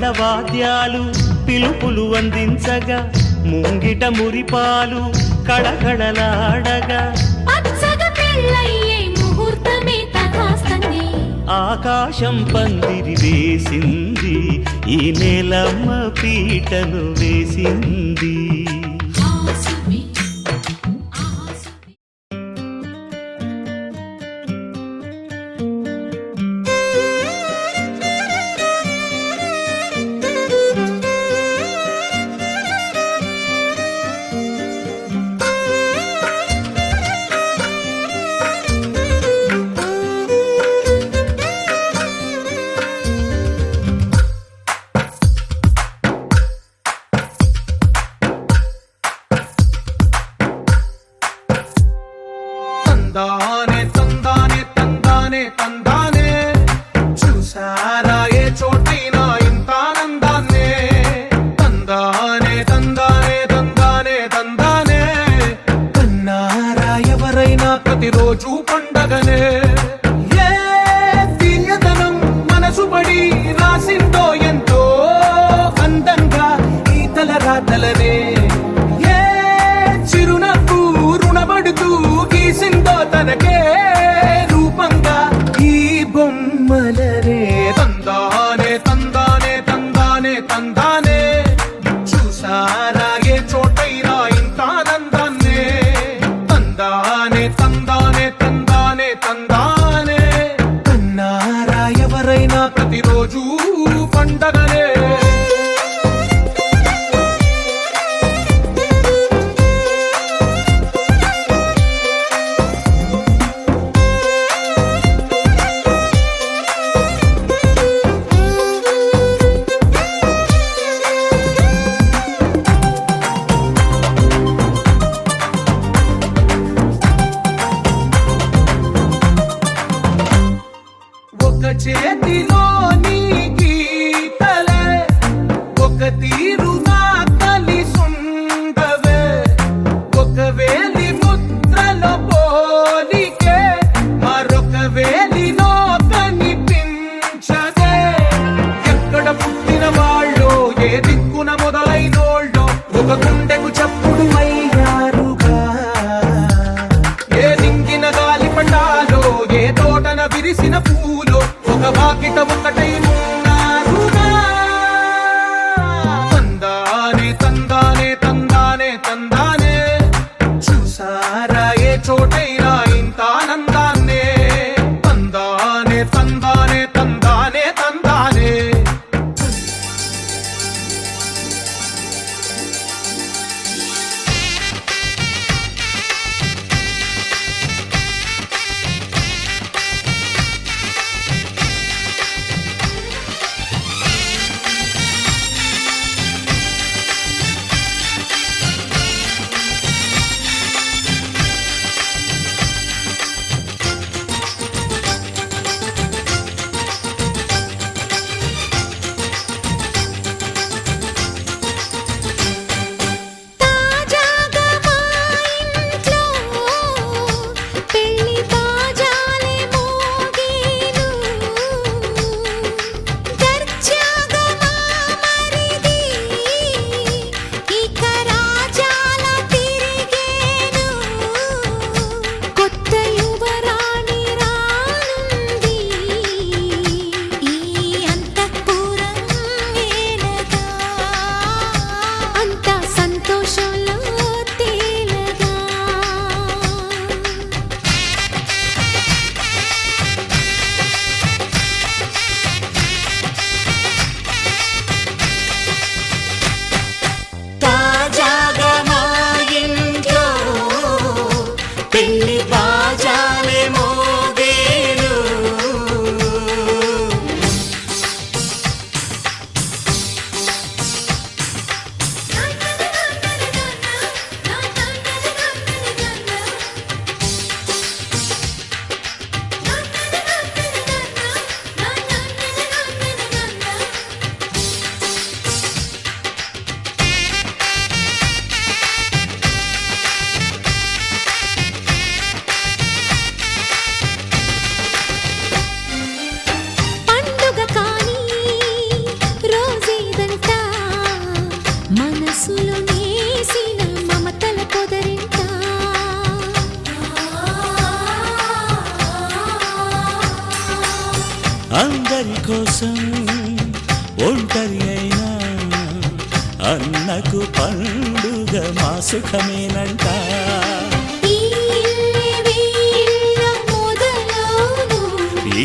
మేళవాద్యాలు పిలుపులు అందించగా ముంగిట మురిపాలు కళకళలాడగా ఆకాశం పందిరి వేసింది ఈ నేలమ్మ పీటను వేసింది. తందానే తందానే తందానే తందానే చూసారా ఏ చోటైనా ఇంత ఆనందాన్నే. తందానే తందానే తందానే తందానే కన్నారా ఎవరైనా ప్రతిరోజు పండగనే. ఏ తీయదనం మనసు పడి రాసిందో ఎంతో అందంగా ఈ తలరాతలనే. ఏ చిరునవ్వు రుణపడుతూ గీసిందో తనకే రూపంగా ఈ బొమ్మలనే. తందానే తందానే తందానే తందానే చూసారా ఏ చోటైనా ఇంత ఆనందాన్నే. తందానే తందానే తందానే తందానే కన్నారా ఎవరైనా ప్రతిరోజు పండగనే. ఒక చేతిలో నీ గీతలే ఒక తీరుగా కలిసుండవే. ఒక వేలి ముద్రలో పోలికే మరొక వేలిలో కనిపించదే. ఎక్కడ పుట్టిన వాళ్ళో ఏ దిక్కున మొదలైనోళ్ళో ఒక గుండెకు చప్పుడు అయ్యారుగా. ఏ దింగిన గాలి పండాలో ఏ తోటన విరిసిన పూలో ఒక వాకిట ఒకటై ఉన్నారుగా. తందానే తందానే తందానే తందానే చూసారా ఏ చోటైనా ఇంత ఆనందాన్నే. తందానే తందానే తందానే తందానే అందరి కోసం ఒంటరి అయినా అన్నకు పండుగ మా సుఖమేనంట. ఈ ఇల్లే వీళ్ళ మొదలవును.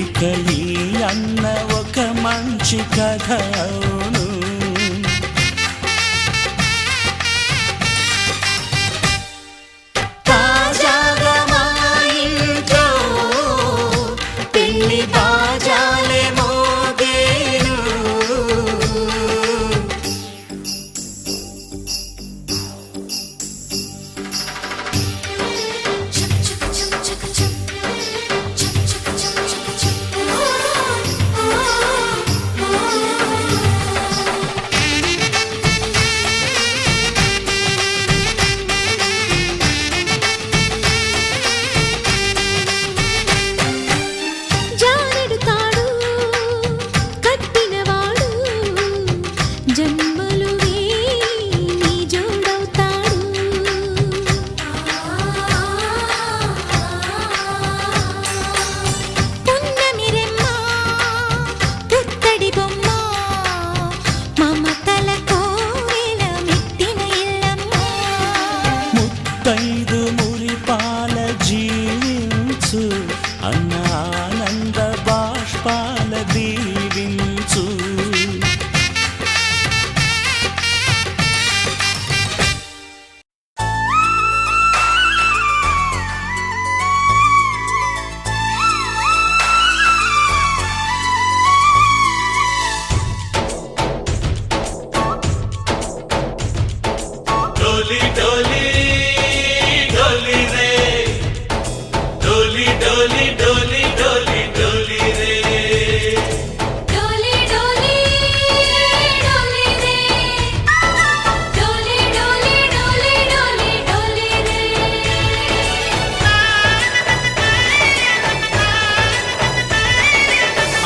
ఇక ఈ అన్న ఒక మంచి కథ అవును. తాజాగా మా ఇంట్లో పెళ్లి బాజాలే మోగేను. చక్ చక్ చక్ చక్ చక్. చక్ చక్ చక్ చక్ చక్. జానెడు తాడు కట్టినవాడు జన్మలు వేయి జోడవుతాడు. పున్నమిరెమ్మ పుత్తడి బొమ్మ మమతల కోవెల మెట్టిన ఇల్లమ్మ. ముత్తైదు మురిపాల జీవించు అన్న ఆనంద బాష్పాల దీవించు. డోలి డోలి డోలి రే, డోలి డోలి డోలి డోలి డోలి రే. డోలి డోలి డోలి రే. డోలి డోలి డోలి డోలి డోలి రే.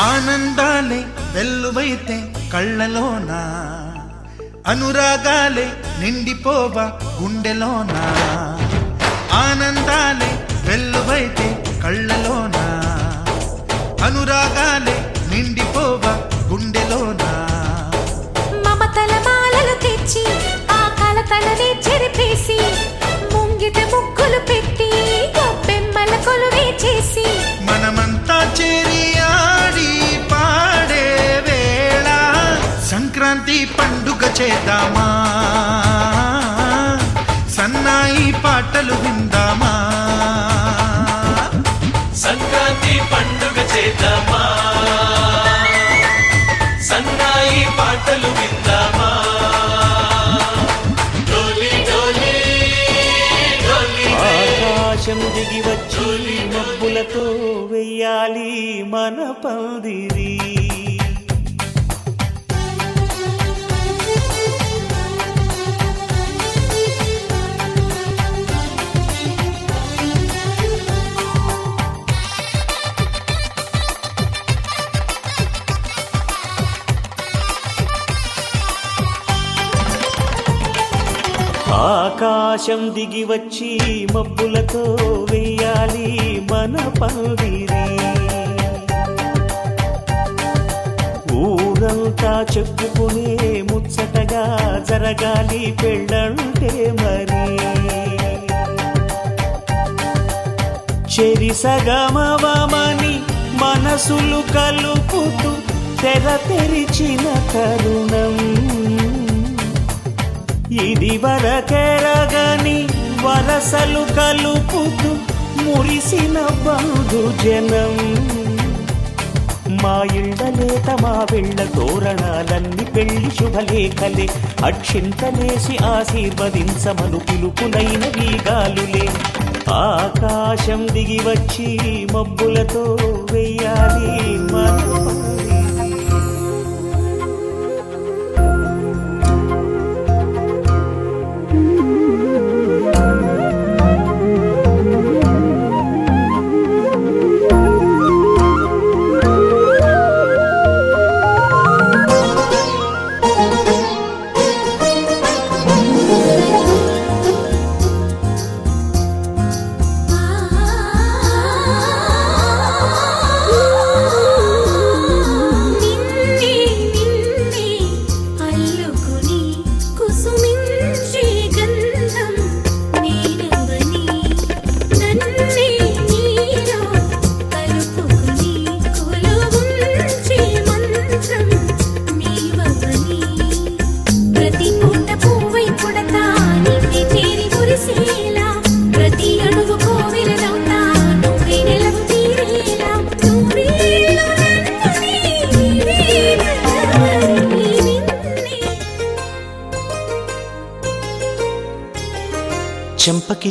ఆనందాలే వెల్లువైతే కళ్ళలోన, అనురాగాలే నిండిపోవా గుండెలోన. ఆనందాలే వెల్లువైతే కళ్ళలోన, అనురాగాలే నిండిపోవా గుండెలోన. మమతల మాలలు తెచ్చి ఆ కలతలనే చెరిపేసి ముంగిట ముగ్గులు పెట్టి గొప్పెమ్మల కొలువే చేసి మనమంతా చేరి ఆడి పాడే వేళ సంక్రాంతి పండుగ చేద్దామా, సన్నాయి పాటలు విందామా. సంక్రాంతి పండుగ చేద్దామా, సన్నాయి పాటలు విందామా. డోలి డోలి డోలి రే. ఆకాశం దిగి వచ్చి మబ్బులతో వెయ్యాలి మన పందిరి. ఆకాశం దిగి వచ్చి మబ్బులతో వెయ్యాలి మన పందిరి. ఊరంతా చెప్పుకునే ముచ్చటగా జరగాలి పెళ్ళంటే మరి. చెరిసగమవమని మనసులు కలుపుతూ తెర తెరిచిన తరుణం ఇది వరకెరగని వరసలు కలుపుతూ మురిసిన బంధుజనం. మా ఇళ్ళలేత మా వెళ్ళ తోరణాలన్నీ పెళ్లి శుభలేఖలే, అక్షింతలేసి ఆశీర్వదించమను పిలుపులైన వీగాలులే. ఆకాశం దిగి వచ్చి మబ్బులతో వెయ్యాలి మన పందిరి.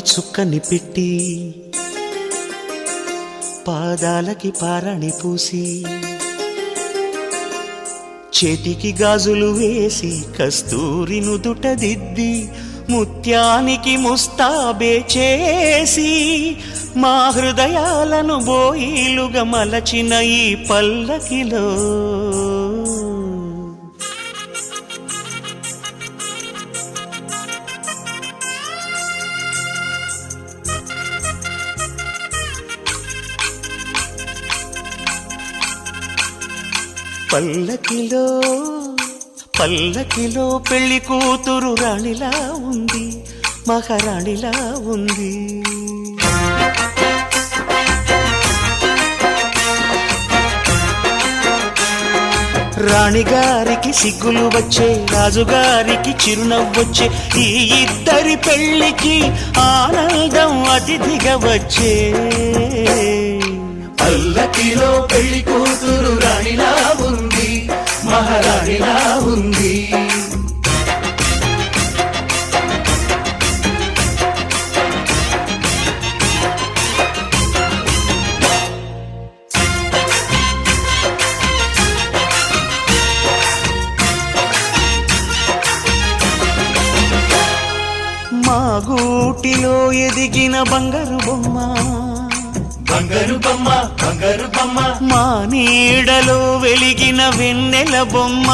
చుక్కని పెట్టి పాదాలకి పారాణి పూసి చేతికి గాజులు వేసి కస్తూరి నుదుట దిద్ది ముత్యానికి ముస్తాబే చేసి మా హృదయాలను బోయిలుగా మలచిన ఈ పల్లకిలో పల్లకిలో పల్లకిలో పెళ్లి కూతురు రాణిలా ఉంది, మహారాణిలా ఉంది. రాణిగారికి సిగ్గులు వచ్చే, రాజుగారికి చిరునవ్వొచ్చే, ఈ ఇద్దరి పెళ్లికి ఆనందం అతిథిగా వచ్చే. పల్లకిలో పెళ్లి కూతురు రాణిలా ఉంది, మహారాణిలా ఉంది. మా గూటిలో ఎదిగిన బంగారు బొమ్మ, బంగారు బొమ్మ, బంగారు బొమ్మ, మా నీడలో వెలిగిన వెన్నెల బొమ్మ,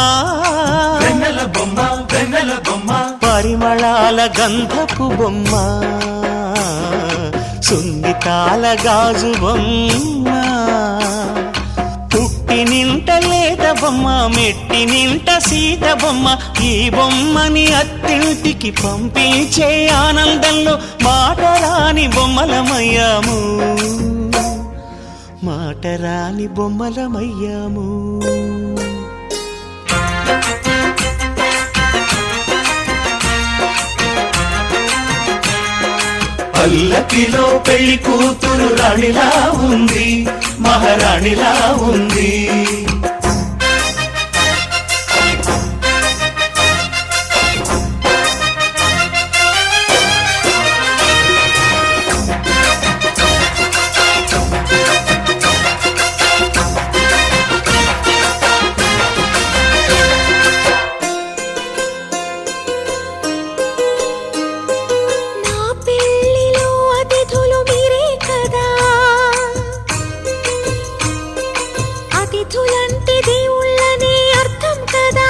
వెన్నెల బొమ్మ, వెన్నెల బొమ్మ, పరిమళాల గంధపు బొమ్మ, సున్నితాల గాజు బొమ్మ, పుట్టి నింట లేత బొమ్మ, మెట్టి నింట సీత బొమ్మ. ఈ బొమ్మని అత్తింటికి పంపించే ఆనందంలో మాటరాని బొమ్మలమయ్యాము, మాటరాని బొమ్మలమయ్యాము. పల్లకిలో పెళ్లి కూతురు రాణిలా ఉంది, మహారాణిలా ఉంది. అతిథులంటే దేవుళ్ళని అర్థం కదా,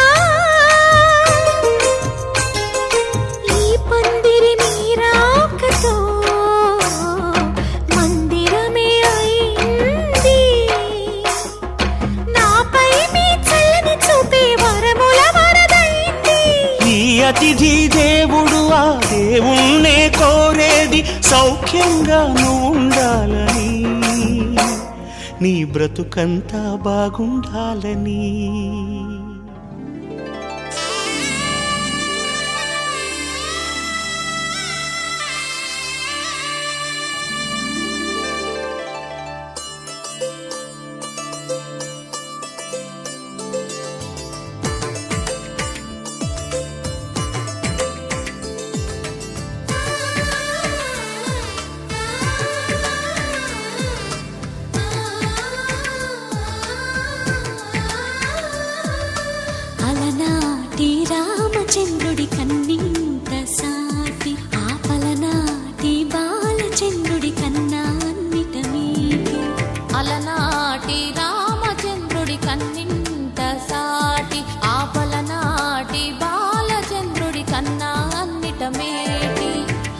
ఈ పందిరి మీరాకతో మందిరమే అయింది. నాపై మీ చల్లని చూపే వరముల వరదైంది. ఈ అతిథి దేవుడు ఆ దేవుణ్ణే కోరేది సౌఖ్యంగా నువ్వు ఉండాలని, నీ బ్రతుకంతా బాగుండాలని. అలనాటి రామచంద్రుడి కన్నింత సాటి, ఆపలనాటి బాలచంద్రుడి కన్నా అన్నిట మీటి. అలనాటి రామచంద్రుడి కన్నింత సాటి, ఆపలనాటి బాలచంద్రుడి కన్నా అన్నిట మేటి.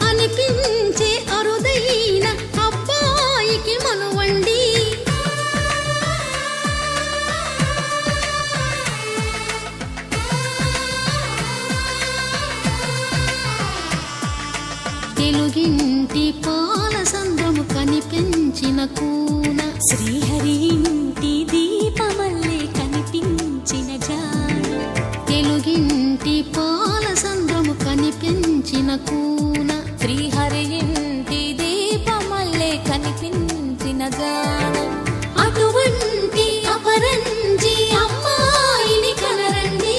అనిపించే అరుదైన అబ్బాయికి మనువండి, తెలుగింటి పాల సంద్రము కనిపించిన కూన, శ్రీహరి ఇంటి దీపమల్లే కనిపించిన జాన. తెలుగింటి పాల సంద్రము కనిపించిన కూన, శ్రీహరి ఇంటి దీపమల్లే కనిపించిన జాన. అటువంటి అపరంజి అమ్మాయిని కనరండి.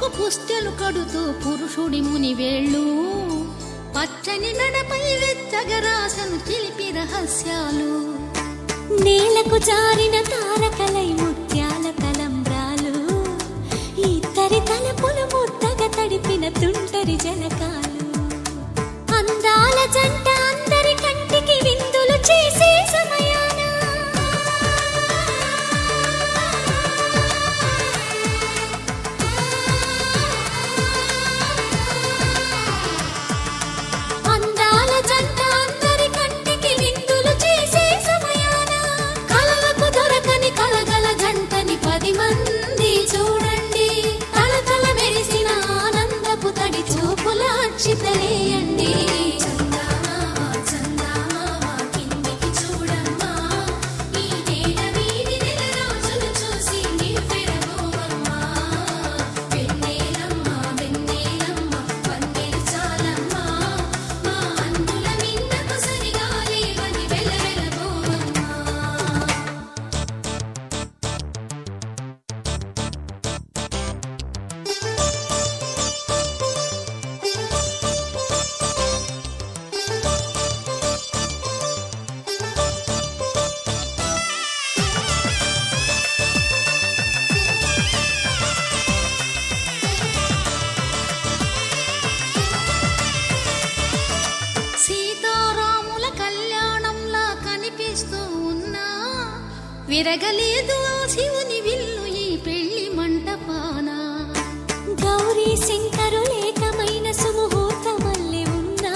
పక్కకు పుస్తెలు కడుతూ పురుషుడి ముని వేళ్ళు పచ్చని నడపై వెచ్చగరాసను చిలిపి రహస్యాలు నేలకు జారిన తారకలై ముత్యాల తలంబ్రాలు ఇద్దరి తలపులు ముద్దగా తడిపిన తుంటరి జలకాలు అందాల జంట అందరి కంటికి విందులు చేసే సమయాన అందాల జంట అందరి కంటికి విందులు చేసే సమయాన కలలకు దొరకని కలగల జంటని 10 మంది చూడండి తలతల మెరిసిన ఆనందపు తడి చూపుల అక్షితలేయండి సీతారాముల కళ్యాణంలా కనిపిస్తూ ఉన్నా విరగలేదు ఆ శివుని విల్లు ఈ పెళ్లి మంటపాన గౌరీ శంకరులేకమైన సుముహూర్తమల్లె ఉన్నా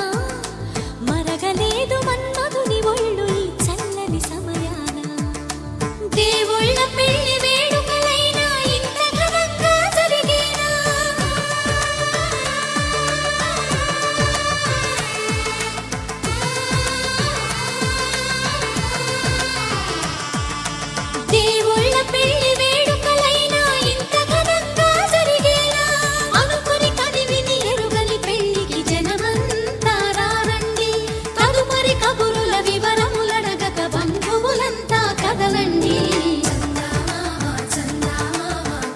మరగలేదు మన్మధుని ఒళ్ళు ఈ చల్లని సమయాన దేవుళ్ళ పెళ్లి వేడుకలైనా ఇంత ఘనంగా జరిగేనా దేవుళ్ళ పెళ్లి వేడుకలైనా ఇంత ఘనంగా జరిగేలా అనుకుని కనివిని ఎరుగని పెళ్లికి జనమంతా రారండి తదుపరి కబురుల వివరములడగక బంధువులంతా కదలండి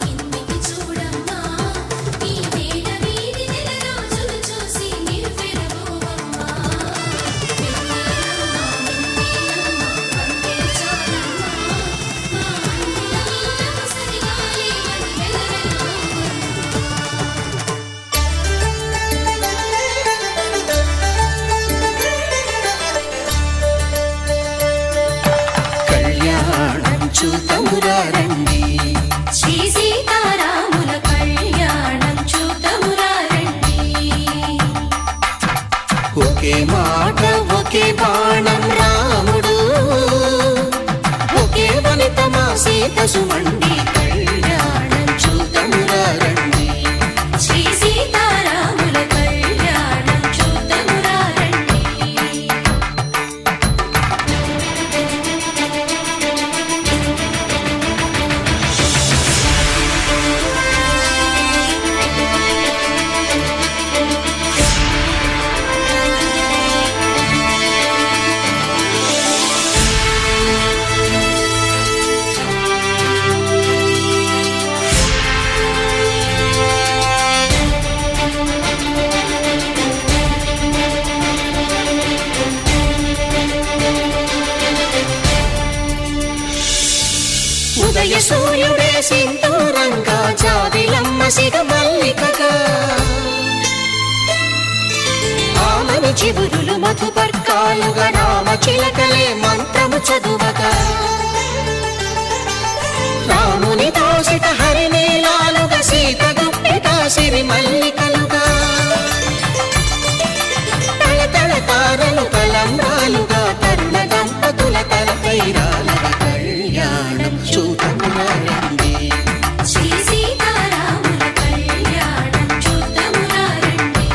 కిందికి చూడమ్మా ఈ వేళ వీధి నెల రోజులు చూసి నిరుపెరగోవమ్మా కళ్యాణం చూతమురా రండి శ్రీ సీతారాముల కళ్యాణం చూతమురా రండి ఒకే మాట ఒకే బాణం రాముడు ఒకే వనిత మా సీత సుమండి కళ్యాణం చూతమురా రండి శ్రీ సీతారాముల కళ్యాణం చూతమురా రండి ఉదయ సూర్యుడే సింధూరంగా జాబిలమ్మ సిగ మల్లికగా ఆమని చివురులు మధుపర్కాలుగా రామ చిలకలే మంత్రము చదువగా రాముని దోసిట హరినీలాలుగా సీత గుప్పిట సిరి మల్లికలుగా తళతళ తారలు తలంబ్రాలుగా తరుణ దంపతుల తలపై రాలగా కళ్యాణం చూతమురా రండి శ్రీ సీతారాముల కళ్యాణం చూతమురా రండి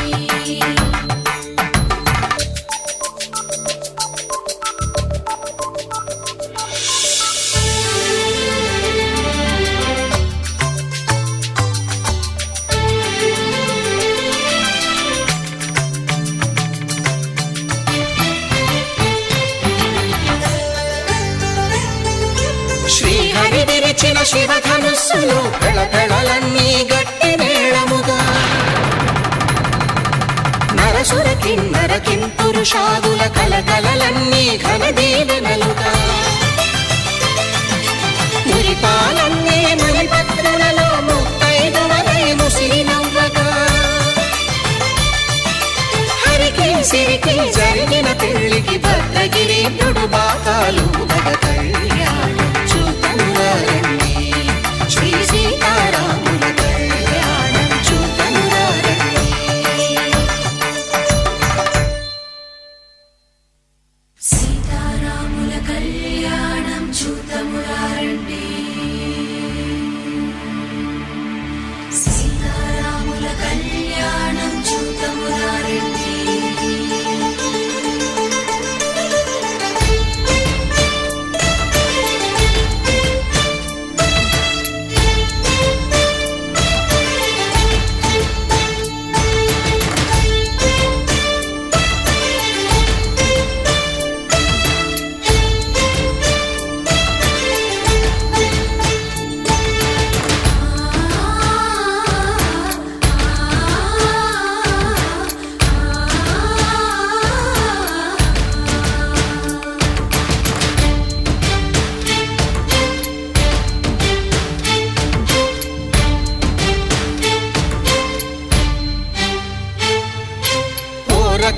శ్రీహరి విరిచిన శివధనుస్సులు పెళపెళలన్నీ గట్టి మేళము కడకింపురుషాదుల కలకలలన్నీ ఘన దీవెనలుగా మురిపాలన్నీ మణిపత్రులలో ముత్తైదువలై ముసిరి నవ్వగా హరికి సిరికి జరిగిన పెళ్లికి భద్రగిరీంద్రుడు బాకాలు మగ కళ్యాణం చూతమురారండి శ్రీ సీతారాముల కళ్యాణం చూతమురారండి సీతారాముల కళ్యాణం చూతమురారండి సీతారాముల కళ్యాణం చూతమురారండి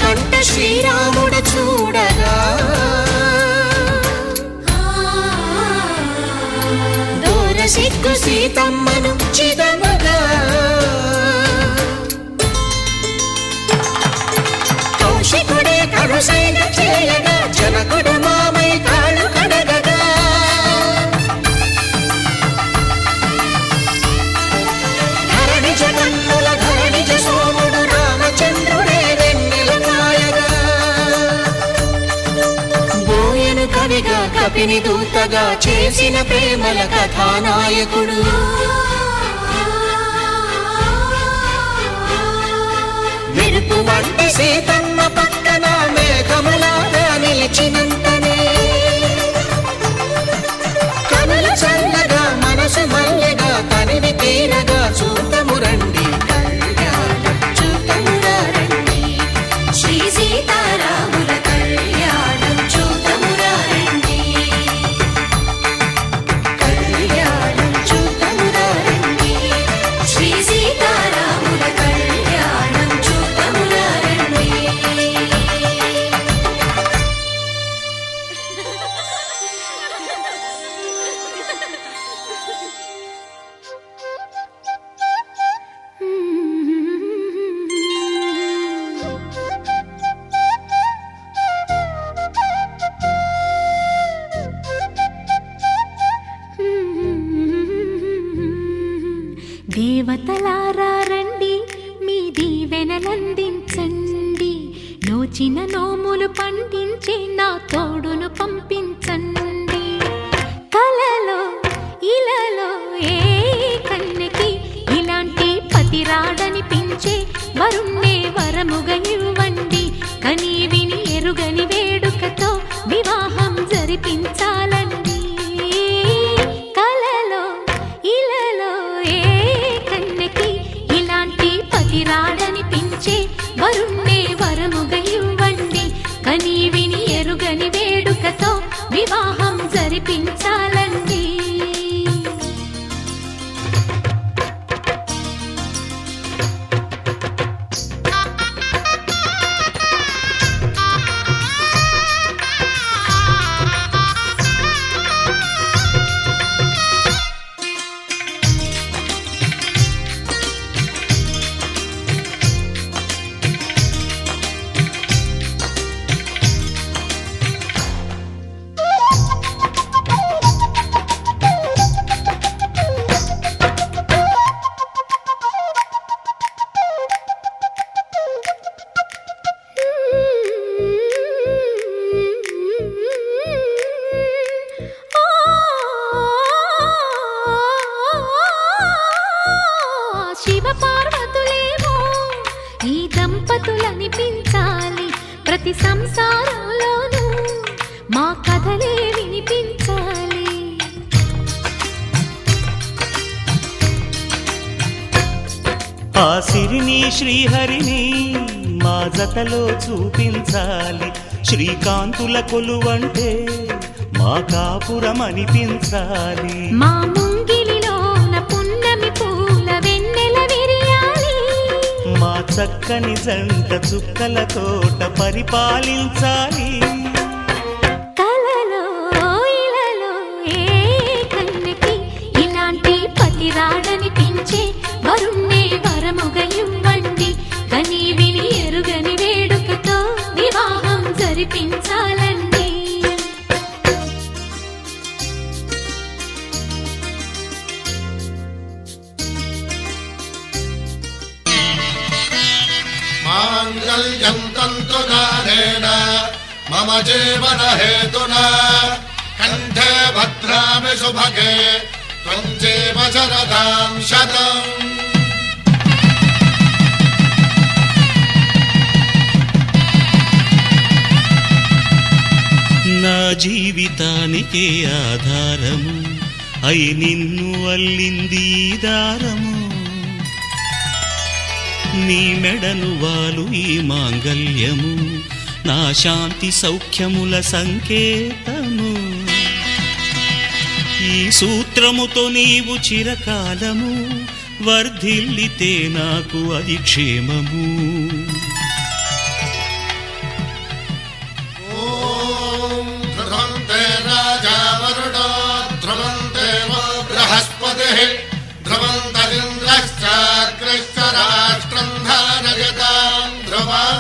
కంట శ్రీరాముడు చూడగా దూర సిగ్గు సీతమ్మను చిదమగా కౌశికుడే కరుసైన చేయగా జనకుడు మామై కాళ్ళు కడగగా ధరణి జగన్నుల ధరణిజ సోముడు రామచంద్రుడే కవిగా కపిని దూతగా చేసిన ప్రేమల కథానాయకుడు మెరుపు వంటి సీతమ్మ పక్కన మేఘములాగా నిలిచినంతనే కనుల చల్లగా మనసు మల్లెగా తనివి తీరగా చూతమురండి కళ్యాణం చూతమురారండి శ్రీ సీతారాముల కళ్యాణం చూతమురారండి కళ్యాణం చూతమురారండి శ్రీ సీతారాముల కళ్యాణం చూతమురారండి దేవతలారా రండి మీ దీవెనలందించండి నోచిన నోములు పండించే నా తోడును పంపించండి కలలో ఇలలో ఏ కన్నెకి ఇలాంటి పతి రాడనిపించే వరుణ్ణే వరముగా ఇవ్వండి కని విని ఎరుగని వేడుకతో వివాహం జరిపించాలండి కలలో ఇలలో ఏ కన్నెకి ఇలాంటి పతి రాడనిపించే వరుణ్ణే వరముగా ఇవ్వండి కని విని ఎరుగని వేడుకతో వివాహం జరిపించాలండి దంపతులనిపించాలి ప్రతి సంసారంలోనూ మా కథలే వినిపించాలి. ఆ సిరిని శ్రీహరిని మా జతలో చూపించాలి. శ్రీకాంతుల కొలువంటే మా కాపురం అనిపించాలి. మా ముంగిలిలోన పున్నమి పూల వెన్నెల విరియాలి. మా చక్కని జంట చుక్కల తోట పరిపాలించాలి. కలలో ఇలలో ఏ కన్నెకి ఇలాంటి పతి రాడనిపించే వరుణ్ణే వరముగా ఇవ్వండి. కని విని ఎరుగని వేడుకతో వివాహం జరిపించాలండి. మాంగళ్యం తంతునానేన మమ జీవన హేతునా కంఠే భద్రామి శుభగే త్వం జీవ శరదాం శతం. నా జీవితానికే ఆధారము అయి నిన్ను అల్లింది ఈ దారము. నీ మెడను వాలు ఈ మాంగళ్యము నా శాంతి సౌఖ్యముల సంకేతము. ఈ సూత్రముతో నీవు చిరకాలము వర్ధిల్లితే నాకు అది క్షేమము. ఓం ధ్రువంతే రాజా వరుణో ధ్రువంతే బృహస్పతిః ధ్రువంతరింద్రశ్చాగ్రశ్చ రాష్ట్రం ధారయతాం ధ్రువం.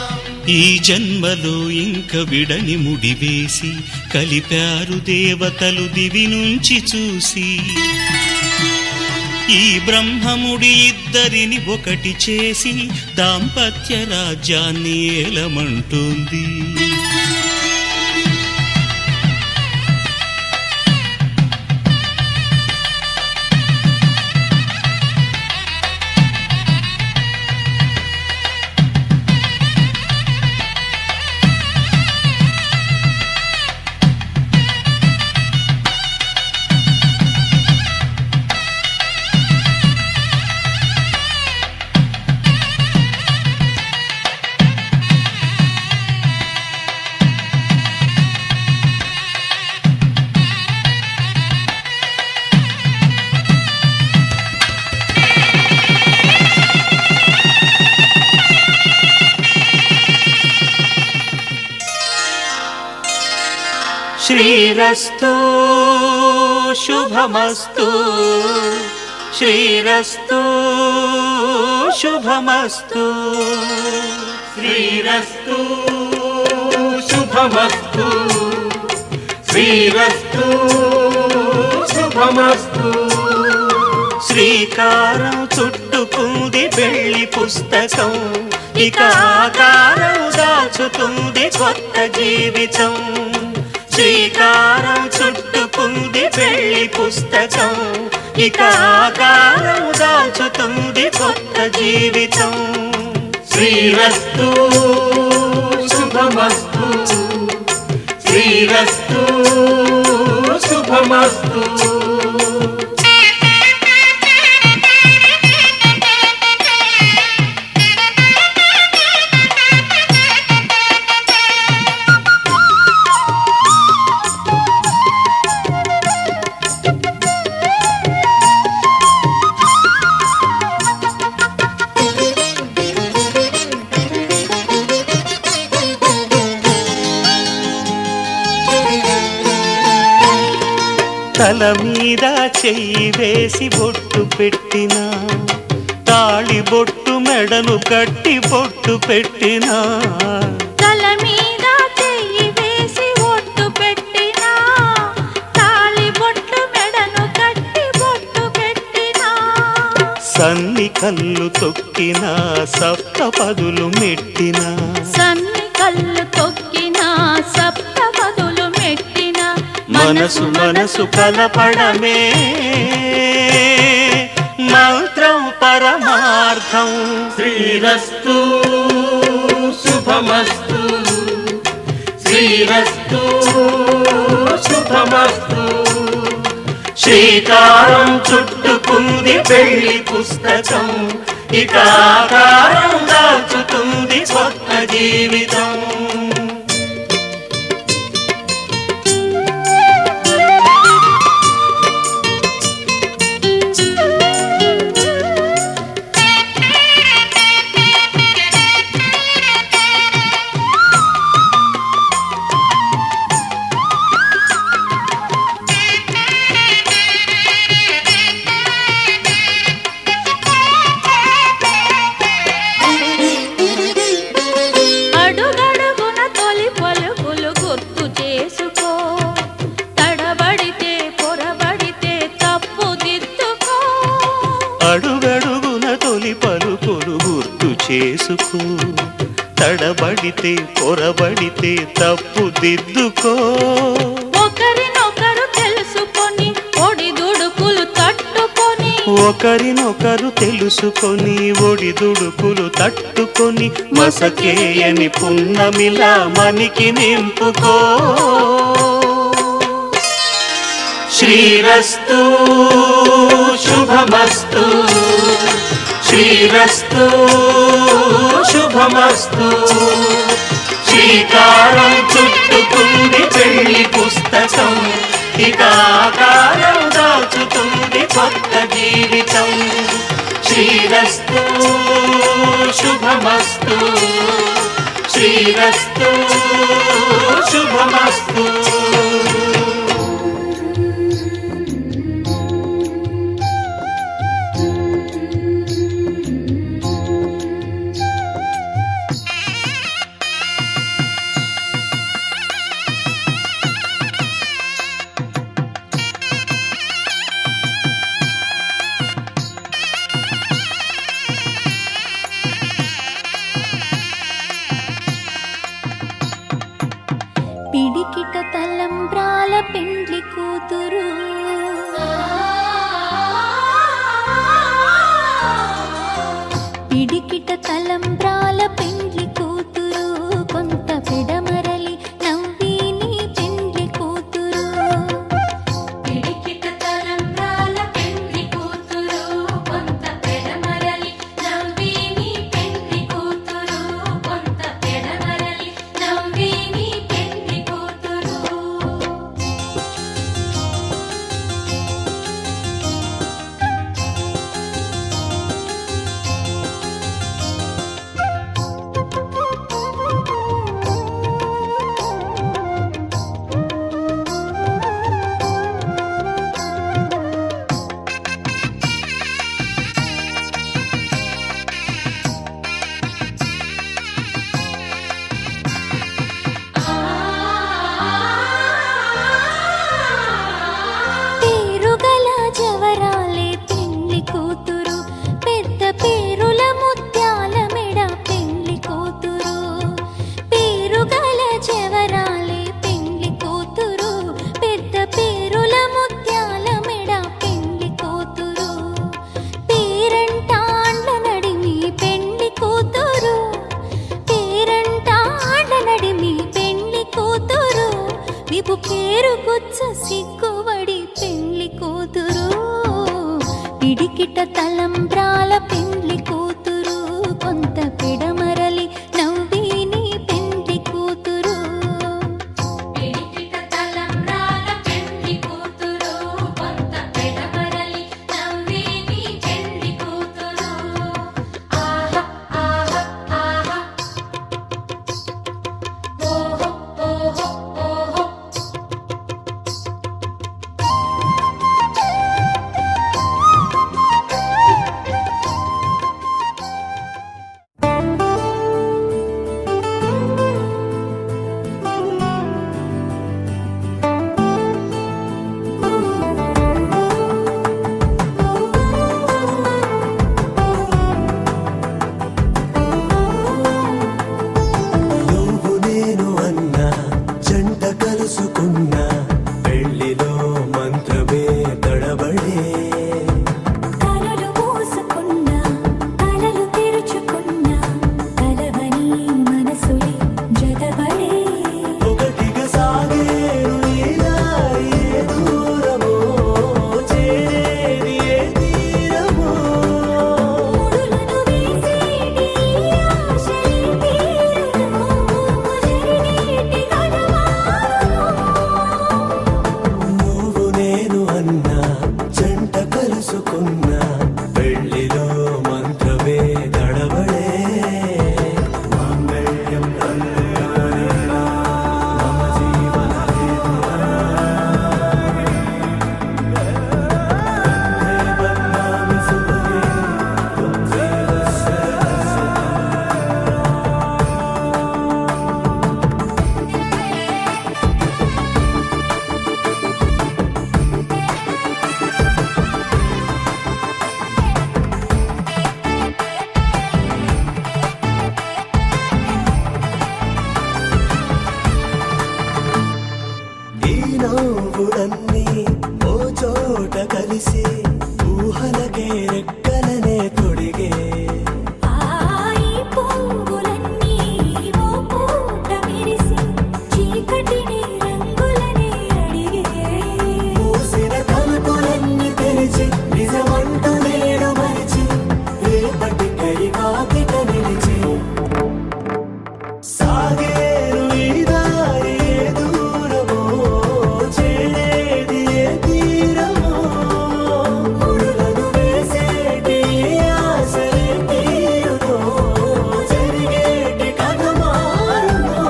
ఈ జన్మలో ఇంక విడని ముడివేసి కలిపారు దేవతలు దివి నుంచి చూసి. ఈ బ్రహ్మముడి ఇద్దరిని ఒకటి చేసి దాంపత్య రాజ్యాన్ని ఏలమంటుంది. శ్రీరస్తు శుభమస్తు శ్రీరస్తు శుభమస్తు శ్రీరస్తు శుభమస్తు శ్రీరస్తు శుభమస్తు. శ్రీకారం చుట్టుకుంది పెళ్లి పుస్తకం ఇక ఆకారం దాచుతుంది కొత్త జీవితం. శ్రీకారం చుట్టుకుంది పెళ్లి పుస్తకం ఇక ఆకారం దాచుతుంది కొత్త జీవితం. శ్రీరస్తు శుభమస్తు శ్రీరస్తు శుభమస్తు. తల మీద చెయ్యి వేసి బొట్టు పెట్టినా తాళి బొట్టు మెడను కట్టి బొట్టు పెట్టినా. తల మీద చెయ్యి వేసి బొట్టు పెట్టినా తాళి బొట్టు మెడను కట్టి బొట్టు పెట్టినా. సన్ని కళ్ళు తొక్కినా సప్త పదులు మెట్టినా సన్ని కళ్ళు తొక్కినా సప్త పదులు మెట్టినా. మనసు మనసు కలపడమే మంత్రం పరమార్థం. శ్రీరస్తు శుభమస్తు శ్రీరస్తు శుభమస్తు. శ్రీకారం చుట్టుకుంది పెళ్లి పుస్తకం ఇక ఆకారం దాల్చుతుంది కొత్త జీవితం. అడుగడుగున తొలి పలుకులు గుర్తు చేసుకో, తడబడితే పొరబడితే తప్పు దిద్దుకో. అడుగడుగున తొలి పలుకులు గుర్తు చేసుకో, తడబడితే పొరబడితే తప్పు దిద్దుకో. ఒకరినొకరు తెలుసుకొని ఒడిదుడుకులు తట్టుకొని, ఒకరినొకరు తెలుసుకొని ఒడిదుడుకులు తట్టుకొని మసకేయని పున్నమిలా మనికి నింపుకో. శ్రీరస్తు శుభమస్తు, శ్రీరస్తు శుభమస్తు. శ్రీకారం చుట్టుకుంది పెళ్లి పుస్తకం, ఇక ఆకారం దాచుతుంది కొత్త జీవితం. శ్రీరస్తు శుభమస్తు, శ్రీరస్తు శుభమస్తు. పిడికిట తలంబ్రాల పెండ్లి కూతురు, పిడికిట తలంబ్రాల పెండ్లి కూతురు, కొంత పెడమరలి నవ్విని పెండ్లి కూతురు. పిడికిట తలంబ్రాల పెండ్లి కూతురు, కొంత పెడమరలి నవ్విని పెండ్లి కూతురు, కొంత పెడమరలి నవ్విని పెండ్లి కూతురు. పేరుగల జవరాలే పెండ్లి కూతురు, పెద్ద పేరుల ముత్యాల మెడ పెండ్లి కూతురు. పేరుగల జవరాలే పెండ్లి కూతురు, పెద్ద పేరుల ముత్యాల మెడ పెండ్లి కూతురు. పేరంటాండ్ల నడిమి పెండ్లి కూతురు, పేరంటాండ్ల నడిమి పెండ్లి కూతురు. విపు పేరు గుచ్చ సిగ్గువడి పెండ్లి కూతురు. పిడికిట తలంబ్రాల పెండ్లి కూతురు, కొంత పెడమరలి నవ్విని పెండ్లి కూతురు. పిడికిట తలంబ్రాల పెండ్లి కూతురు, కొంత పెడమరలి నవ్విని పెండ్లి కూతురు. ఆహా ఆహా ఆహా, ఓహో ఓహో ఓహో. పువ్వులన్నీ ఓ చోట కలిసి ఊహలకే రెక్కలనే తొడిగే ఈ పువ్వులన్నీ ఓ పూట విరిసి చీకటిని రంగులనే అడిగే మూసిన తలుపులన్నీ తెరిచి నిజమంటూ నేడు మరిచి రేపటికై కాకిట నిలిచి సాగేరు ఈ దారి ఏ దూరమో చేరేది ఏ తీరమో ముడులను వేసేటి ఆశలే తీరుతో జరిగేటి కథ మారునో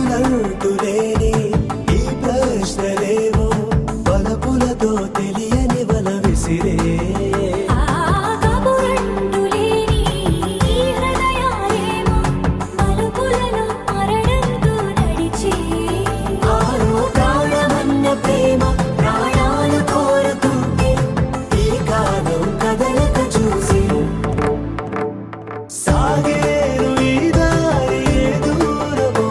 అదులంటులేని ఈ ప్రశ్నలేవో బలపులతో తెలియని వల విసిరే కబురంటులేని ఈ హృదయాలేమో మలుపులలో మరణంతో నడిచి ఆరో ప్రాణమన్న ప్రేమ ప్రాణాలు కోరుతుంటే ఈ కాలం కదలక చూసి సాగేరు ఈ దారి ఏ దూరమో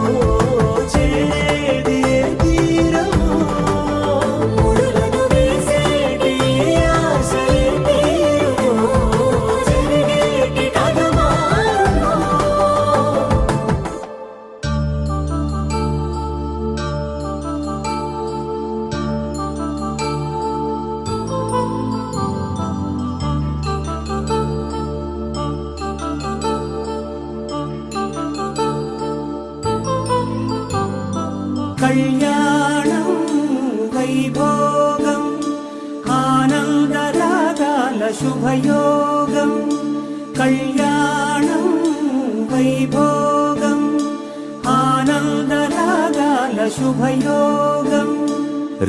చేరేది ఏ తీరమో ముడులను వేసేటి ఆశలే తీరుతో జరిగేటి కథ మారునో కళ్యాణం వైభోగం ఆనందరాగాల శుభయోగం కళ్యాణం వైభోగం ఆనందరాగాల శుభయోగం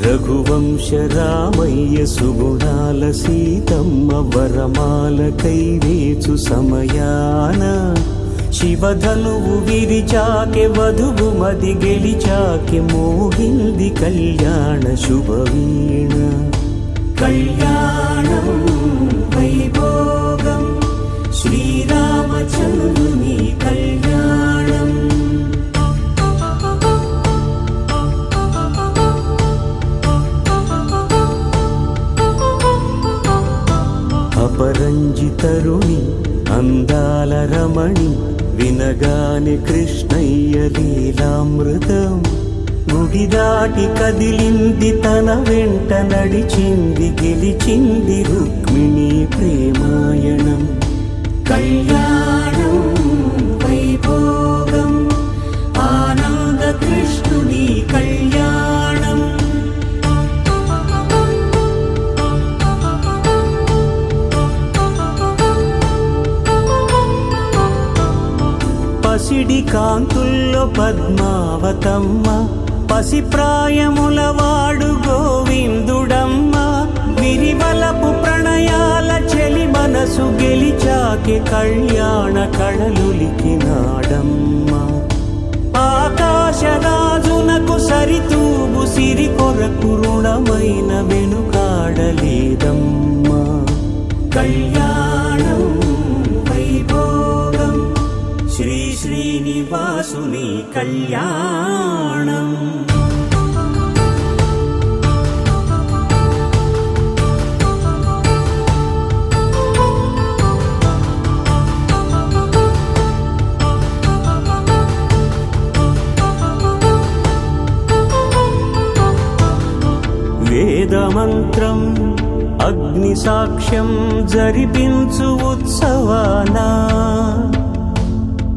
రఘువంశ రామయ్య సుగుణాల సీతమ్మ వరమాల కైవేచు సమయాన శివధనువు విరిచాకె వధువు మది గెలిచాకె మోగింది కళ్యాణ శుభవీణ కళ్యాణం వైభోగం శ్రీరామచంద్రుని కళ్యాణం అపరంజితరుణి అందాల రమణి వినగానే కృష్ణయ్య లీలామృతం గుడి దాటి కదిలింది తన వెంట నడిచింది గెలిచింది రుక్మిణి ప్రేమాయణం కళ్యాణం వైభోగం ఆనంద కృష్ణుని కళ్యాణం పసిడి కాంతుల్లో పద్మావతమ్మ పసిప్రాయముల వాడు గోవిందుడమ్మ విరివలపు ప్రణయాల చెలి మనసు గెలిచాకి కళ్యాణ కళలులికినాడమ్మ ఆకాశరాజునకు సరితూగు సిరి కొరకు రుణమైన వెనుకాడలేదమ్మా కళ్యాణం వైభోగం శ్రీ శ్రీనివాసుని కళ్యాణం వేదమంత్రం అగ్ని సాక్ష్యం జరిపించు ఉత్సవానా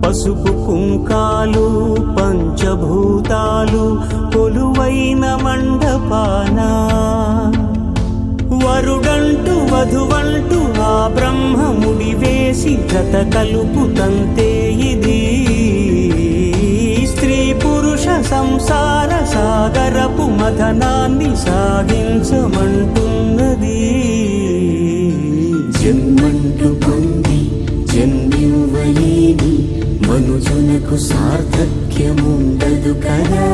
పసుపు కుంకాలు పంచభూతాలు కొలువైన మండపానా వరుడంటూ వధువంటూ ఆ బ్రహ్మముడి వేసి జత కలుపుతంతే ఇది స్త్రీ పురుష సంసార సాగరపు మథనాన్ని సాగించమంటున్నది జన్మంటూ పొంది జన్మివ్వలేని మనుజునకు సార్థక్యముండదు కదా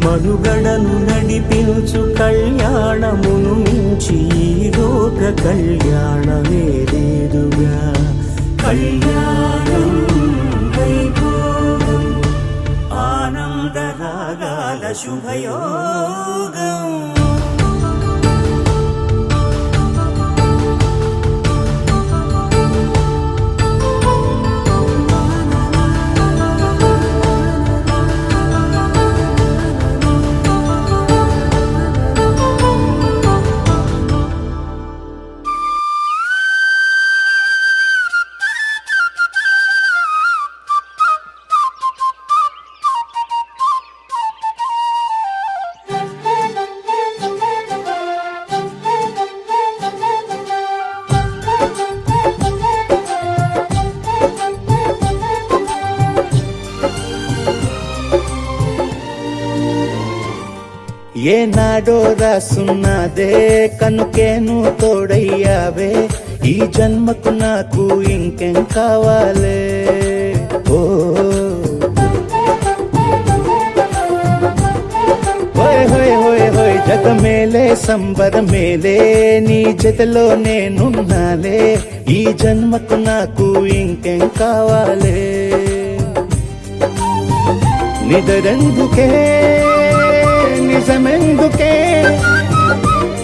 మనుగడను నడిపించు కళ్యాణమును మించి ఈ లోక కళ్యాణమే లేదుగా. కళ్యాణం వైభోగం ఆనందరాగాల శుభయోగం. ఏనాడో రాసున్నదే కనుకేను తోడయ్యావే, ఈ జన్మకు నాకు ఇంకేం కావాలే. ఓ హోయ్ హోయ్ హోయ్ హోయ్ జగమేలే సంబరమేలే, నీ జతలో నేనున్నాలే, ఈ జన్మకు నాకు ఇంకేం కావాలే. నిదరెందుకే నిజమెందుకే,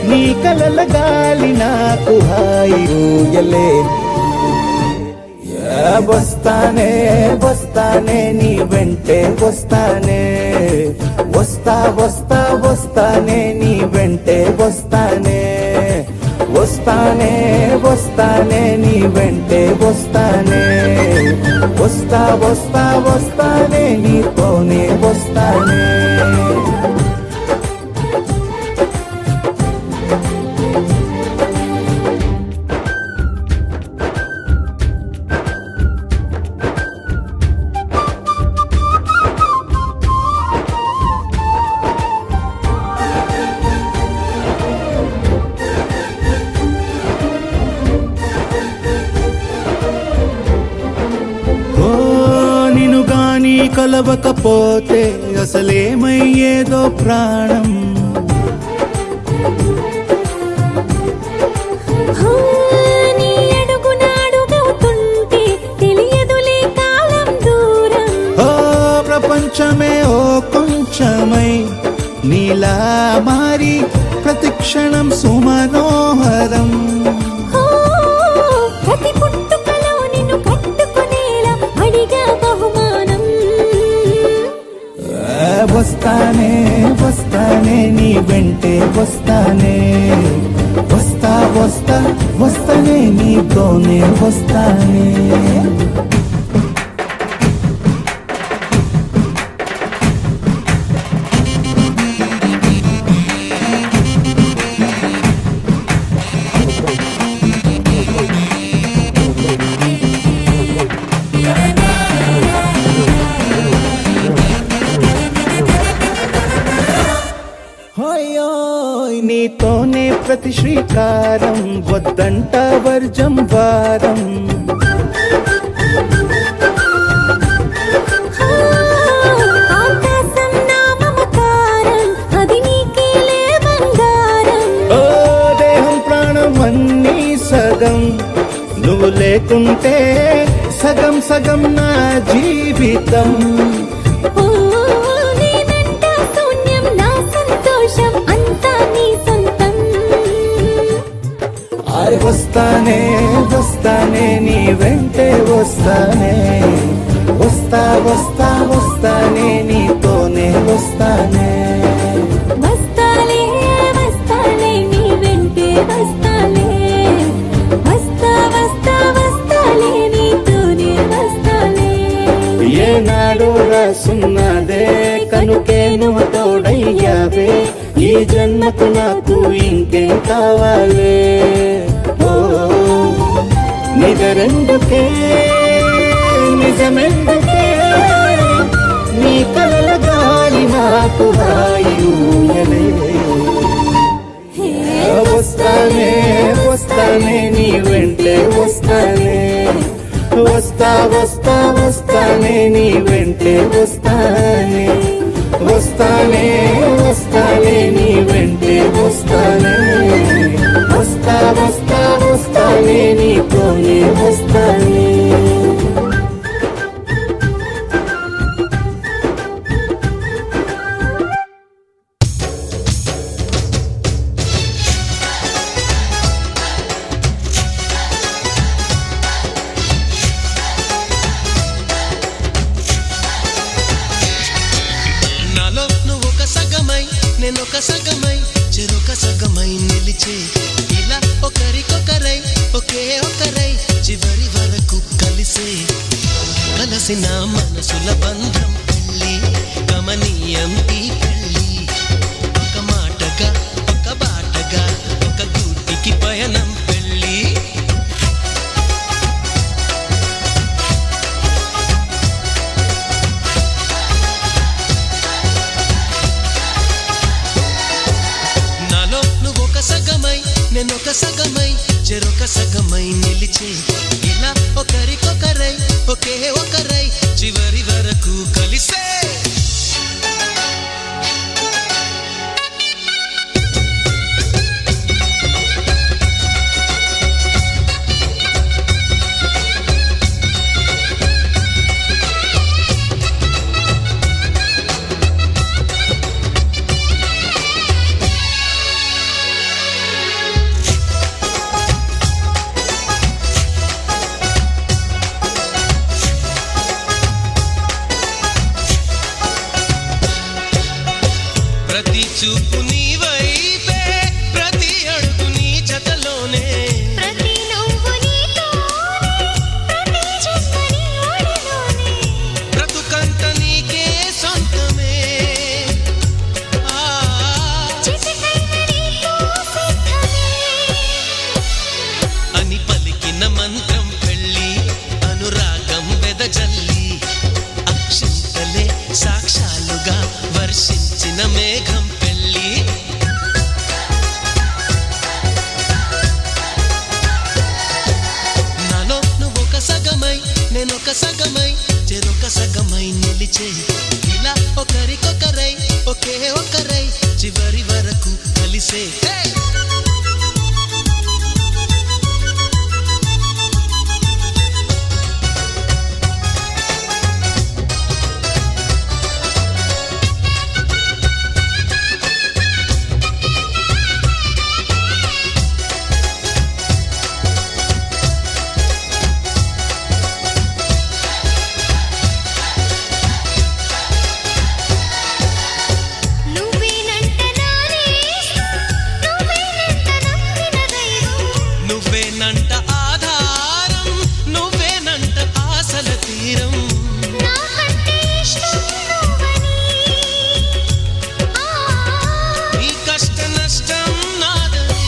నీ కలల గాలి నాకు హాయి ఊయలే. వస్తానే వస్తానే నీ వెంటే వస్తానే, వస్తా వస్తా వస్తానే నీ వెంటే వస్తానే, వస్తానే వస్తానే నీ వెంటే వస్తానే, వస్తా వస్తా వస్తానే నీతోనే వస్తానే. కలవకపోతే అసలేమయ్యేదో ప్రాణం. నీ అడుగునాడుగవుతుంటే తెలియదులే కాలం దూరం. ఓ ప్రపంచమే ఓ కొంచెమై నీలా మారి ప్రతిక్షణం సుమనోహరం. ప్రతి పుట్టుకలో నిన్ను కట్టుకునేలా అడిగా బహుమానం. వస్తానే వస్తానే నీ వెంటే వస్తానే, వస్తా వస్తా వస్తానే నీతోనే వస్తానే. నీతోనే ప్రతి శ్రీకారం, వద్దంట వర్జం వారం. ఆకాశం నా మమకారం, అది నీకేలే బంగారం. ఓ దేహం ప్రాణం అన్నీ సగం, నువ్వు లేకుంటే సగం సగం నా జీవితం. నేనంటా శూన్యం నా సంతోషం అంతా నీ సొంతం. వస్తానే వస్తానే నీ వెంటే వస్తానే, వస్తా వస్తా వస్తానే నీతోనే వస్తానే. వస్తాలే వస్తాలే నీ వెంటే వస్తాలే, వస్తా వస్తా వస్తాలే నీతోనే వస్తాలే. ఏనాడో రాసున్నదే కనుకేను తోడయ్యావే, ఈ జన్మకు నాకు ఇంకేం కావాలే. ఓ నిజరెందుకే నిజమెందుకే, నీ కలల గాలి నాకు హాయి ఊయలే. వస్తానే వస్తానే నీ వెంటే వస్తానే, వస్తా వస్తా వస్తానే నీ వెంటే వస్తానే, వస్తానే వస్తానే నీ వెంటే వస్తానే వస్తా వస్తా వస్తానే నీతోనే వస్తానే నాలో నువ్వు ఒక సగమై నేను ఒక సగమై చెరొక సగమై నిలిచే ఇలా ఒకరికొకరై ఒకే ఒకరై చివరి వరకు కలిసే కలసిన మనసుల బంధం పెళ్ళి గమనీయం ఈ పెళ్ళి ఒక మాటగా ఒక బాటగా ఒక గూటికి పయనం పెళ్ళి నాలో నువ్వు ఒక సగమై నేను ఒక సగమై చెరొక సగమై నిలిచే ఇలా ఒకరికొకరై ఒకే ఒకరై చివరి వరకు కలిసే ప్రతి చూపు నీ వైపే ప్రతి అడుగు నీ జతలోనే ప్రతి నవ్వు నీతోనే ప్రతి జన్మ నీ ఒడిలోనే బ్రతుకంత నీకే సొంతమే చితికైన నీతో సిద్ధమే అని పలికిన మంత్రం పెళ్ళి అనురాగం వెదజల్లి అక్షింతలే సాక్షాలుగా వర్షించిన మేఘం పెళ్ళి నాలో నువ్వు ఒక సగమై నేను ఒక సగమై చెరొక సగమై నిలిచే ఇలా ఒకరికొకరై ఒకే ఒకరై చివరి వరకు కలిసే నువ్వేనంట నానేస్తా నువ్వేనంట నమ్మిన దైవం నువ్వేనంట ఆధారం నువ్వేనంట ఆశల తీరం నాకంటే ఇష్టం నువ్వని నీ కష్ట నష్టం నాదని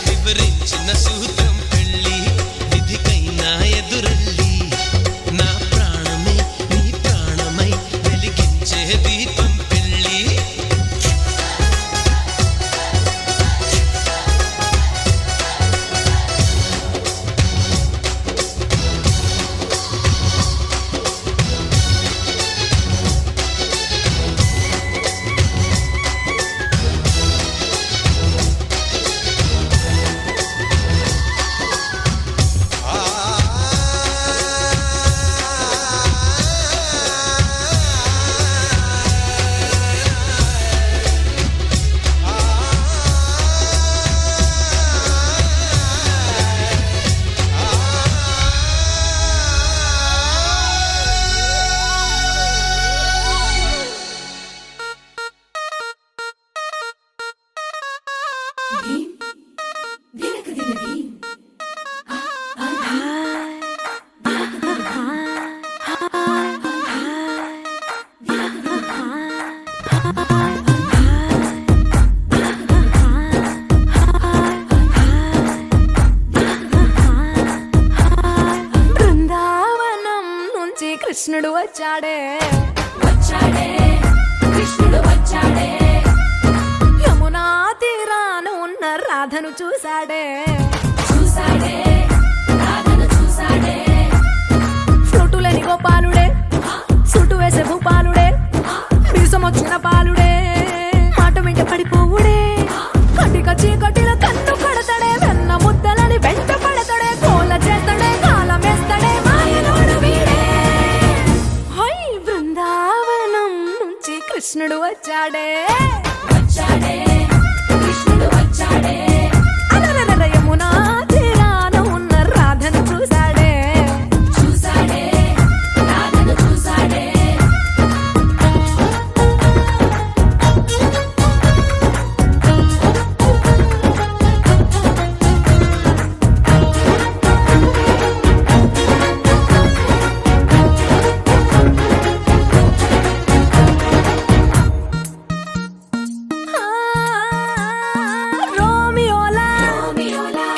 వివరించిన సూత్రం పెళ్ళి విధికైనా ఎదురెళ్ళి నా ప్రాణమే నీ ప్రాణమై వెలిగించే దీపం పెళ్ళి బృందావనం నుంచి కృష్ణుడు వచ్చాడే వచ్చాడే కృష్ణుడు వచ్చాడే యమునా తీరాన ఉన్న రాధను చూశాడే చూసాడే రాధను చూసాడే ఫ్లూటులని గోపాలుడే సుటు వేసే భూపాలుడే మీసం వచ్చిన పాలుడే మాట వెంట పడిపోవుడే కటిక చీకటిలో కన్ను పడతాడే వెన్న ముద్దలని వెంట పడతాడే కోల చేస్తాడే కాలం వేస్తాడే మాయలోడు వీడే హై బృందావనం నుంచి కృష్ణుడు వచ్చాడే వచ్చాడే కృష్ణుడు వచ్చాడే అలరల యమునా తీరాన ఉన్న రాధను చూశాడే చూసాడే రాధను చూసాడే ఆ, రోమియోలా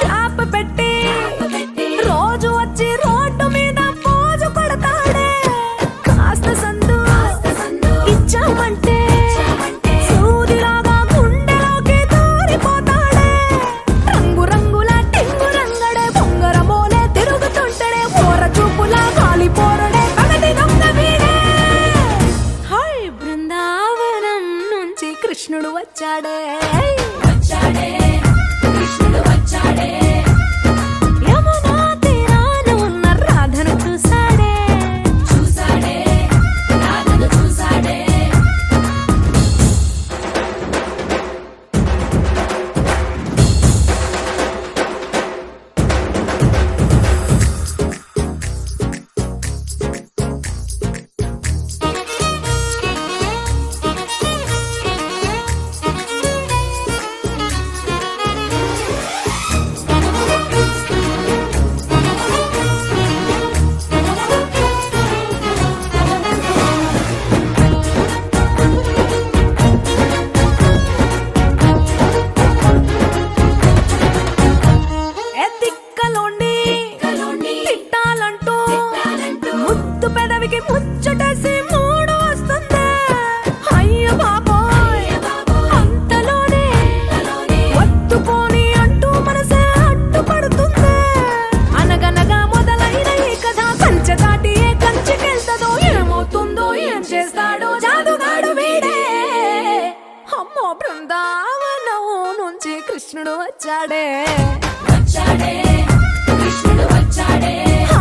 క్లాప్ పెట్టి రోజు వచ్చి రోడ్డు మీద పోజు కొడతాడే కాస్త సందు ఇచ్చామంటే సూదిలాగా గుండెలోకి దూరిపోతాడే రంగు రంగుల టింగు రంగడే బొంగరమోలే తిరుగుతుంటాడే పోర చూపులా గాలి పోరడే పగటి దొంగ వీడే హై బృందావనం నుంచి కృష్ణుడు వచ్చాడే వచ్చాడే కృష్ణుడు వచ్చాడే యమునా తీరాన ఉన్న రాధను చూశాడే చూసాడే రాధను చూసాడే ఎత్తిక్కలోండి తిట్టాలంటూ ముద్దు పెదవికి ముచ్చటేసి మూడు వస్తుంది అయ్య బాబోయ్ అంతలోనే ఒత్తుకోని అంటూ మనసే అడ్డుపడుతుంది అనగనగా మొదలైన ఈ కథ కంచె దాటి ఏ కంచెకెళ్తదో ఏమవుతుందో ఏం చేస్తాడో జాదుగాడు వీడే అమ్మో బృందావనం నుంచి కృష్ణుడు వచ్చాడే వచ్చాడే కృష్ణుడు వచ్చాడే ఆ,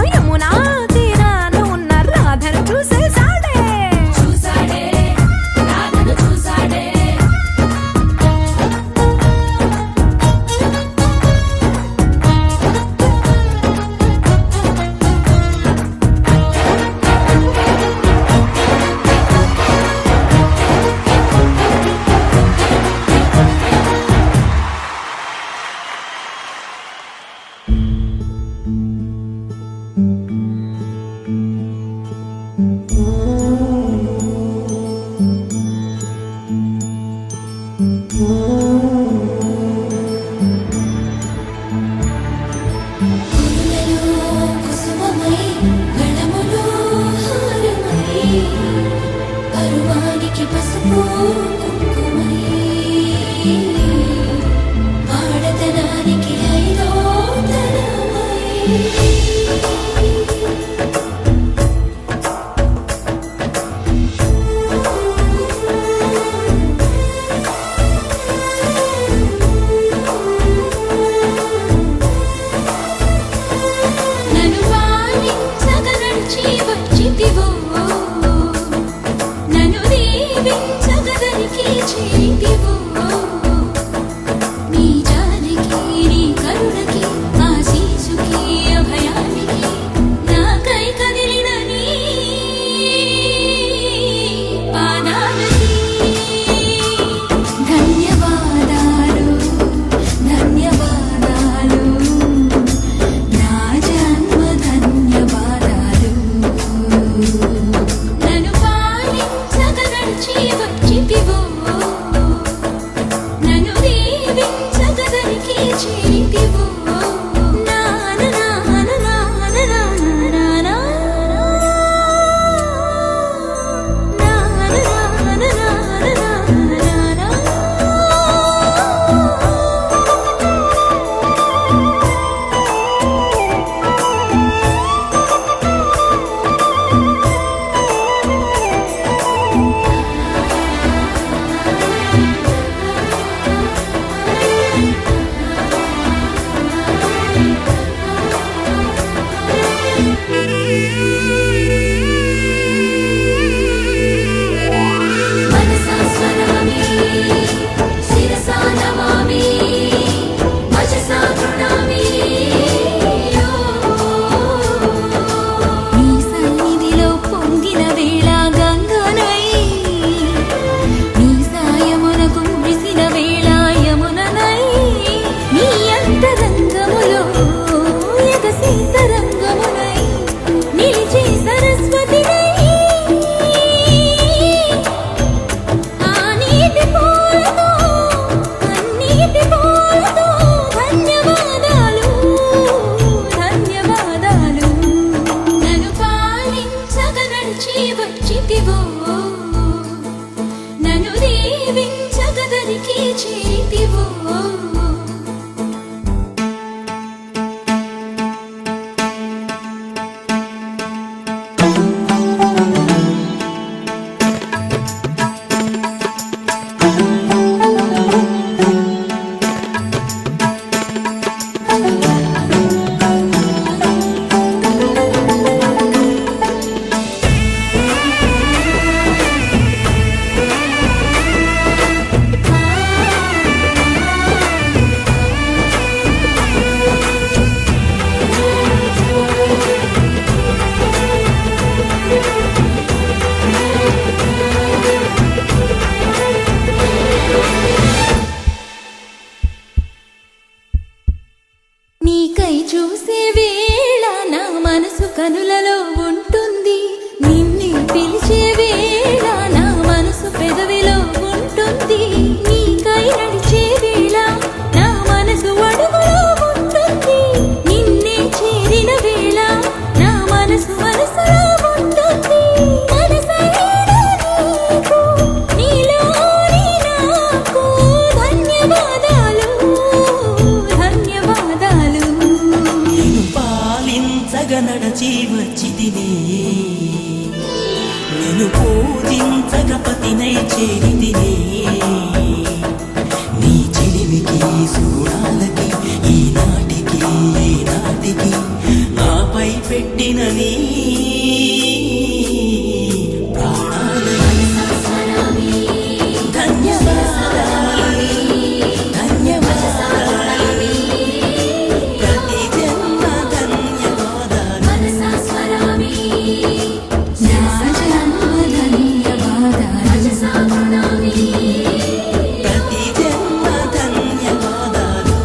యమునా తీరాన ఉన్న రాధను చూసేశాడే చూసాడే రాధను చూసాడే కుసుమమై గణములో హారమై పరువానికి పసుపు కుంకుమై ఆడతనానికి ఐదో తనమై నన్ను పాలించగ నడిచి వచ్చితివో నన్ను దీవించగదరికి చేరితివో నీ జాలికి నీ కరుణకి ఆశీసుకి అభయానికి నాకై కదిలిన నీ పాదాలకి ధన్యవాదాలు ధన్యవాదాలు నా జన్మ ధన్యవాదాలు నన్ను పాలించగ నడిచి వచ్చితివో నన్ను దీవించగదరికి చేరితివో నాన నాన నాన నాన నాన నాన నాన నాన దీవించగదరికి చేరితివో నీకై చూసే వేళ నా మనసు కనులలో ఉంటుంది నిన్ను పిలిచే వేళ నా మనసు పెదవిలో ఉంటుంది నీకై నడిచే వేళ నా మనసు అడుగులో ఉంటుంది నిన్నే చేరిన వేళ నా మనసు మనసులో ఉంటుంది మనసైన నీకు నీలోని నాకు ధన్యవాదాలు ధన్యవాదాలు పాలించగ నడచి వచ్చితినే నేను పూజించగ పతినై చేరితినే నీ చెలిమికి సుగుణాలకి ఈనాటికి ఏనాటికి నాపై పెట్టిన నీ ప్రాణాలని ధన్యవాదాలు ధన్యవాదాలు ప్రతి జన్మ ధన్యవాదాలు మనసా స్వరామి నా జన్మ ధన్యవాదాలు మనసా ప్రణామి ప్రతి జన్మ ధన్యవాదాలు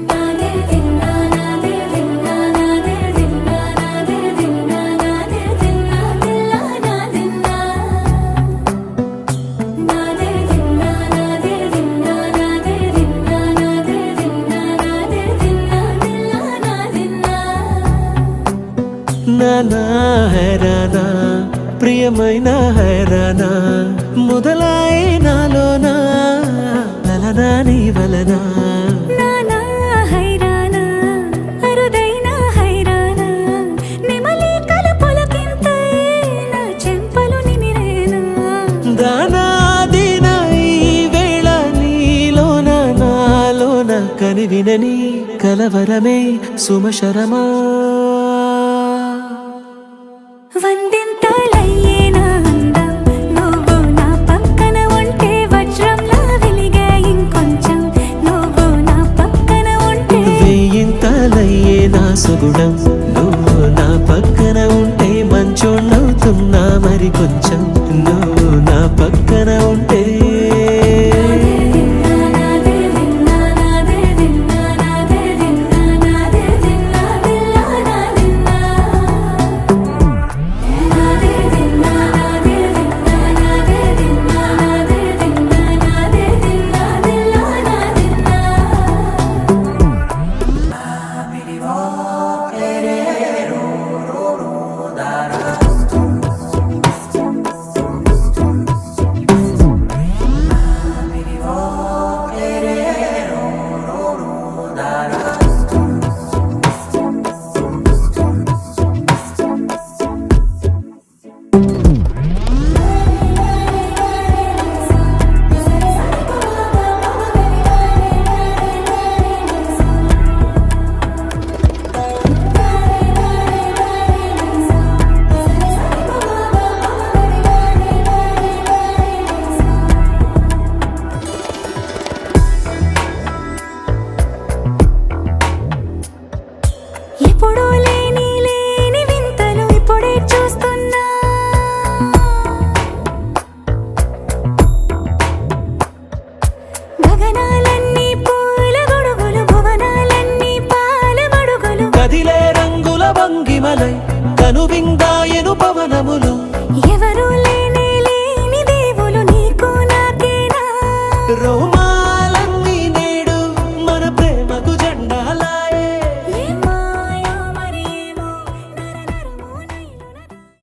నాదే దిన్నా నాదే దిన్నా నాదే దిన్నా నాదే దిన్నా నాదే దిన్నా దిల్లా నాదిన్నా నాదే దిన్నా నాదే దిన్నా నాదే దిన్నా నాదే దిన్నా నాదే దిన్నా దిల్లా నాదిన్నా నానా హైరానా ప్రియమైన హైరానా మొదలాయి నాలోనా లలనా నీ వలనా నానా హైరానా అరుదైన హైరానా నిమలి కలపులకింతై నా చెంపలు నిమిరేనా దానాదిన ఈ వేళ నీలోన నాలోన కనివినని కలవరమే సుమశరమా వందింతలయ్యే నా అందం నువ్వు నా పక్కన ఉంటే వజ్రంలా వెలిగే ఇంకొంచెం నువ్వు నా పక్కన ఉంటే వేయింతలయ్యే నా సుగుణం నువ్వు నా పక్కన ఉంటే మంచోణ్ణవుతున్నా మరి కొంచెం నువ్వు నా పక్కన ఉంటే నాదే దిన్నా నాదే దిన్నా నాదే దిన్నా నాదే దిన్నా దిల్లా నాదిన్నా నాదే దిన్నా నాదే దిన్నా నాదే దిన్నా నాదే దిన్నా నాదే దిన్నా దిల్లా నాదిన్నా ఎప్పుడూ లేని లేని వింతలు ఇప్పుడే చూస్తున్నా గగనాలన్నీ పూల గొడుగులు భువనాలన్నీ పాల మడుగులు కదిలే రంగుల భంగిమలై కనువిందాయను పవనములో